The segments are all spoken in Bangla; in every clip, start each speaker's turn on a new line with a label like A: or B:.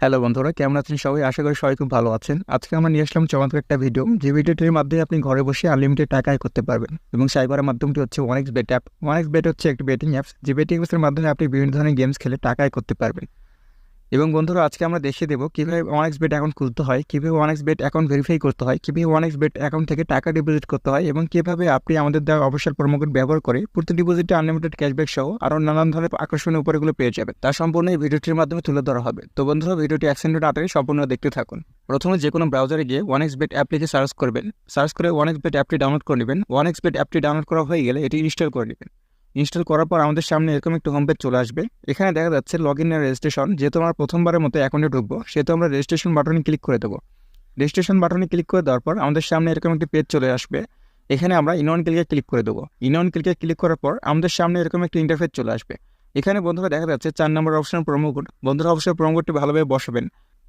A: হ্যালো বন্ধুরা, কেমন আছেন সবাই? আশা করি সবাই খুব ভালো আছেন। আজকে আমরা নিয়ে আসলাম চমৎকার একটা ভিডিও, যে ভিডিওটির মাধ্যমে আপনি ঘরে বসে আনলিমিটেড টাকা আয় করতে পারবেন। এবং সাইবারের মাধ্যমটি হচ্ছে ওয়ানেক্স অ্যাপ। ওয়ানেক্স হচ্ছে একটি বেটিং অ্যাপস, যে বেটিং অ্যাপসের মাধ্যমে আপনি বিভিন্ন ধরনের গেমস খেলে টাকা আয় করতে পারবেন। এবং বন্ধুরা, আজকে আমরা দেখিয়ে দেবো কীভাবে ওয়ানেক্স অ্যাকাউন্ট খুলতে হয়, কীভাবে ওয়ানেক্স অ্যাকাউন্ট ভেরিফাই করতে হয়, কীভাবে ওয়ানেক্স অ্যাকাউন্ট থেকে টাকা ডিপোজিট করতে হয়, এবং কীভাবে আপনি আমাদের দেওয়া অফিসিয়াল প্রোমো কোড ব্যবহার করে প্রতি ডিপোজিটে আনলিমিটেড ক্যাশব্যাক সহ আরও নানান ধরনের আকর্ষণীয় উপহারগুলো পেয়ে যাবেন। তার সম্পূর্ণ এই ভিডিওটির মাধ্যমে তুলে ধরা হবে। তো বন্ধুরা, ভিডিওটি 1 সেকেন্ড আগে সম্পূর্ণ দেখতে থাকুন। প্রথমে যে কোনো ব্রাউজারে গিয়ে ওয়ানেক্স অ্যাপ লিখে সার্চ করবেন। সার্চ করে ওয়ানেক্স অ্যাপটি ডাউনলোড করে নেবেন। ওয়ানেক্স অ্যাপটি ডাউনলোড করা হয়ে গেলে এটি ইনস্টল করে নেবেন। ইনস্টল করার পর আমাদের সামনে এরকম একটি হোম পেজ চলে আসবে। এখানে দেখা যাচ্ছে লগ ইন রেজিস্ট্রেশন। যেহেতু আমরা প্রথমবারের মতো অ্যাকাউন্টে ঢুকবো, সেহেতু আমরা রেজিস্ট্রেশন বাটনে ক্লিক করে দেবো। রেজিস্ট্রেশন বাটনে ক্লিক করে দেওয়ার পর আমাদের সামনে এরকম একটি পেজ চলে আসবে। এখানে আমরা ইনওয়ান ক্লিকে ক্লিক করে দেবো। ইনওয়ান ক্লিকে ক্লিক করার পর আমাদের সামনে এরকম একটি ইন্টারফেস চলে আসবে। এখানে বন্ধুরা দেখা যাচ্ছে 4 নম্বর অপশন প্রোমো কোড। বন্ধুরা অবশ্যই প্রোমো কোডটি ভালোভাবে বসাবেন,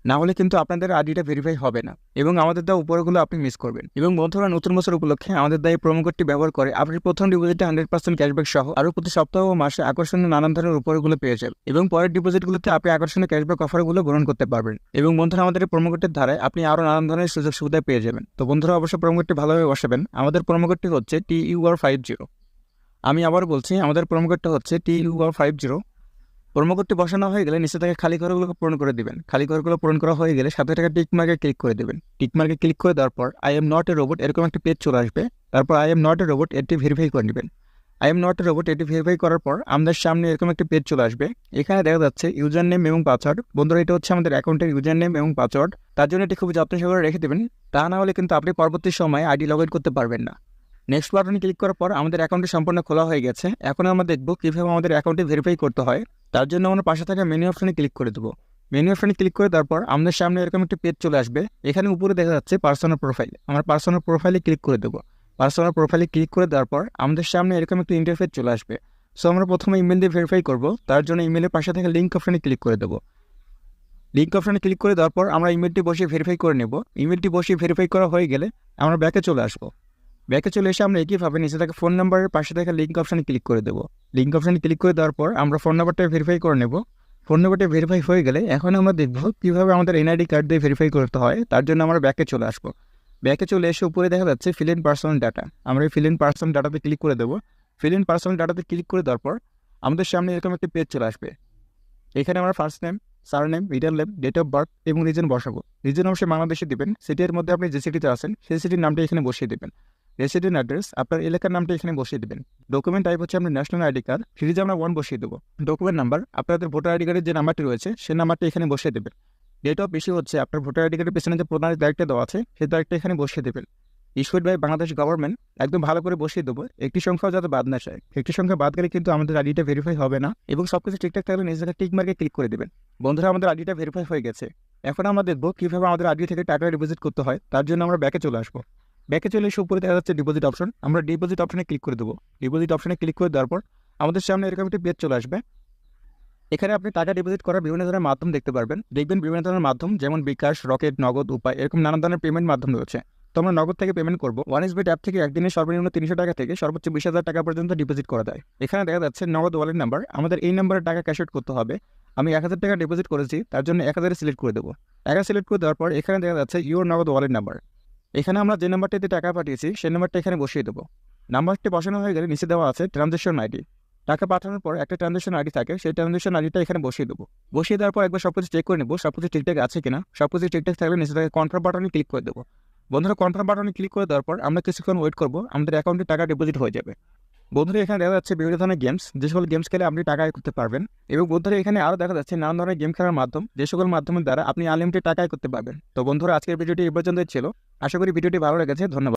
A: না হলে কিন্তু আপনাদের আইডিটা ভেরিফাই হবে না এবং আমাদের দেওয়া উপরগুলো আপনি মিস করবেন। এবং বন্ধুরা, নতুন বছর উপলক্ষে আমাদের দেওয়া এই প্রোমো কোডটি ব্যবহার করে আপনি প্রথম ডিপোজিটে 100% ক্যাশব্যাক সহ আরও প্রতি সপ্তাহ ও মাসে আকর্ষণীয় নানান ধরনের উপহারগুলো পেয়ে যাবেন। এবং পরের ডিপোজিটগুলোতে আপনি আকর্ষণীয় ক্যাশব্যাক অফারগুলো গ্রহণ করতে পারবেন। এবং বন্ধুরা, আমাদের এই প্রোমো কোডের ধারায় আপনি আরও নানান ধরনের সুযোগ সুবিধা পেয়ে যাবেন। তো বন্ধুরা, অবশ্যই প্রোমো কোডটি ভালোভাবে বসাবেন। আমাদের প্রোমো কোডটি হচ্ছে TUR50। আমি আবার বলছি, আমাদের প্রোমো কোডটা হচ্ছে TUR50। প্রোমো কোডটি বসানো হয়ে গেলে নিচে থেকে খালি ঘরগুলো পূরণ করে দিবেন। খালি ঘরগুলো পূরণ করা হয়ে গেলে সাথে টাকা টিক মার্কে ক্লিক করে দেবেন। টিক মার্কে ক্লিক করে দেওয়ার পর I am not a robot এরকম একটা পেজ চলে আসবে। তারপর I am not a robot এটি ভেরিফাই করে নেবেন। I am not a robot এটি ভেরিফাই করার পর আমাদের সামনে এরকম একটা পেজ চলে আসবে। এখানে দেখা যাচ্ছে ইউজার নেম এবং পাসওয়ার্ড। বন্ধুরা, এটা হচ্ছে আমাদের অ্যাকাউন্টের ইউজার নেম এবং পাসওয়ার্ড। তার জন্য এটি খুব যত্ন সহকারে রেখে দেবেন, তা না হলে কিন্তু আপনি পরবর্তী সময়ে আইডি লগ ইন করতে পারবেন না। নেক্সট বাটনে ক্লিক করার পর আমাদের অ্যাকাউন্টটি সম্পূর্ণ খোলা হয়ে গেছে। এখন আমরা দেখব কীভাবে আমাদের অ্যাকাউন্টটি ভেরিফাই করতে হয়। তার জন্য আমরা পাশে থাকা মেনু অপশনে ক্লিক করে দেবো। মেনু অপশনে ক্লিক করে দেওয়ার পর আমাদের সামনে এরকম একটি পেজ চলে আসবে। এখানে উপরে দেখা যাচ্ছে পার্সোনাল প্রোফাইল। আমরা পার্সোনাল প্রোফাইলে ক্লিক করে দেবো। পার্সোনাল প্রোফাইলে ক্লিক করে দেওয়ার পর আমাদের সামনে এরকম একটি ইন্টারফেস চলে আসবে। সো আমরা প্রথমে ইমেল দিয়ে ভেরিফাই করবো। তার জন্য ইমেলের পাশে থাকা লিঙ্ক অপশনে ক্লিক করে দেবো। লিঙ্ক অপশনে ক্লিক করে দেওয়ার পর আমরা ইমেলটি বসিয়ে ভেরিফাই করে নেব। ইমেলটি বসিয়ে ভেরিফাই করা হয়ে গেলে আমরা ব্যাকে চলে আসবো। ব্যাকে চলে এসে আমরা একইভাবে নিচে থাকা ফোন নাম্বারের পাশে থাকা লিঙ্ক অপশনে ক্লিক করে দেবো। লিঙ্ক অপশনে ক্লিক করে দেওয়ার পর আমরা ফোন নাম্বারটা ভেরিফাই করে নেব। ফোন নাম্বারটা ভেরিফাই হয়ে গেলে এখন আমরা দেখব কীভাবে আমাদের এনআইডি কার্ড দিয়ে ভেরিফাই করতে হয়। তার জন্য আমরা ব্যাকে চলে আসবো। ব্যাকে চলে এসে উপরে দেখা যাচ্ছে ফিল ইন পার্সোনাল ডাটা। আমরা এই ফিল ইন পার্সোনাল ডাটাতে ক্লিক করে দেবো। ফিল ইন পার্সোনাল ডাটাতে ক্লিক করে দেওয়ার পর আমাদের সামনে এরকম একটি পেজ চলে আসবে। এখানে আমরা first name, surname, middle name, date of birth এবং রিজন বসাবো। রিজন অবশ্যই বাংলাদেশে দিবেন। সিটির মধ্যে আপনি যে সিটিতে আছেন সেই সিটির নামটা এখানে বসিয়ে দেবেন। রেসিডেন্ট অ্যাড্রেস আপনার এলাকার নামটা এখানে বসিয়ে দেবেন। ডকুমেন্ট টাইপ হচ্ছে আপনার ন্যাশনাল আইডি কার্ড, সিরিজে আমরা 1 বসিয়ে দেবো। ডকুমেন্ট নাম্বার আপনাদের ভোটার আইডি কার্ডের যে নাম্বারটি রয়েছে সেই নাম্বারটা এখানে বসিয়ে দেবেন। ডেট অফ ইস্যু হচ্ছে আপনার ভোটার আইডি কার্ডের পেছনে যে প্রধান তারিখটা দেওয়া আছে সেই তারিখটা এখানে বসিয়ে দেবেন। ইস্যুড বাই বাংলাদেশ গভর্নমেন্ট একদম ভালো করে বসিয়ে দেবো। একটি সংখ্যাও যাতে বাদ না যায়। একটি সংখ্যা বাদ গেলে কিন্তু আমাদের আইডিটা ভেরিফাই হবে না। এবং সবকিছু ঠিকঠাক থাকলে নিজেকে টিক মার্কে ক্লিক করে দেবেন। বন্ধুরা, আমাদের আইডিটা ভেরিফাই হয়ে গেছে। এখন আমরা দেখবো কীভাবে আমাদের আইডি থেকে টাকা ডিপোজিট করতে হয়। তার জন্য আমরা ব্যাকে চলে আসবো। ব্যাকে চলে এসে উপরে দেখা যাচ্ছে ডিপোজিট অপশন। আমরা ডিপোজিট অপশনে ক্লিক করে দেবো। ডিপোজিট অপশনে ক্লিক করে দেওয়ার পর আমাদের সামনে এরকম একটি পেজ চলে আসবে। এখানে আপনি টাকা ডিপোজিট করার বিভিন্ন ধরনের মাধ্যম দেখতে পারবেন। দেখবেন বিভিন্ন ধরনের মাধ্যম যেমন বিকাশ, রকেট, নগদ, উপায় এরকম নানান ধরনের পেমেন্ট মাধ্যম রয়েছে। তো আমরা নগদ থেকে পেমেন্ট করবো। ওয়ানেক্স অ্যাপ থেকে একদিনে সর্বনিম্ন 300 টাকা থেকে সর্বোচ্চ 20,000 টাকা পর্যন্ত ডিপোজিট করা যায়। এখানে দেখা যাচ্ছে নগদ ওয়ালেট নাম্বার। আমাদের এই নাম্বারে টাকা ক্যাশ আউট করতে হবে। আমি 1000 টাকা ডিপোজিট করেছি, তার জন্য 1000 সিলেক্ট করে দেবো। 1000 সিলেক্ট করে দেওয়ার পর এখানে দেখা যাচ্ছে ইউর নগদ ওয়ালেট নাম্বার। এখানে আমরা যে নাম্বারটিতে টাকা পাঠিয়েছি সেই নাম্বারটা এখানে বসিয়ে দেবো। নাম্বারটি বসানো হয়ে গেলে নিচে দেওয়া আছে ট্রানজ্যাকশন আইডি। টাকা পাঠানোর পর একটা ট্রানজ্যাকশন আইডি থাকে, সেই ট্রানজ্যাকশন আইডিটা এখানে বসিয়ে দেবো। বসিয়ে দেওয়ার পর একবার সবকিছু চেক করে নেবো সবকিছু ঠিকঠাক আছে কিনা। সবকিছু ঠিকঠাক থাকলে নিচে থেকে কনফার্ম বাটনে ক্লিক করে দেবো। বন্ধুরা, কনফার্ম বাটনে ক্লিক করে দেওয়ার পর আমরা কিছুক্ষণ ওয়েট করবো। আমাদের অ্যাকাউন্টে টাকা ডিপোজিট হয়ে যাবে। বন্ধুরা, এখানে দেখা যাচ্ছে বিভিন্ন ধরনের গেমস, যে সকল গেমস খেলে আপনি টাকা আয় করতে পারবেন। এবং বন্ধুরা, এখানে আরও দেখা যাচ্ছে নানান ধরনের গেম খেলার মাধ্যম, যে সকল মাধ্যমের দ্বারা আপনি আনলিমিটেড টাকা আয় করতে পারবেন। তো বন্ধুরা, আজকের ভিডিওটি এই পর্যন্তই ছিল। আশা করি ভিডিওটি ভালো লেগেছে। ধন্যবাদ।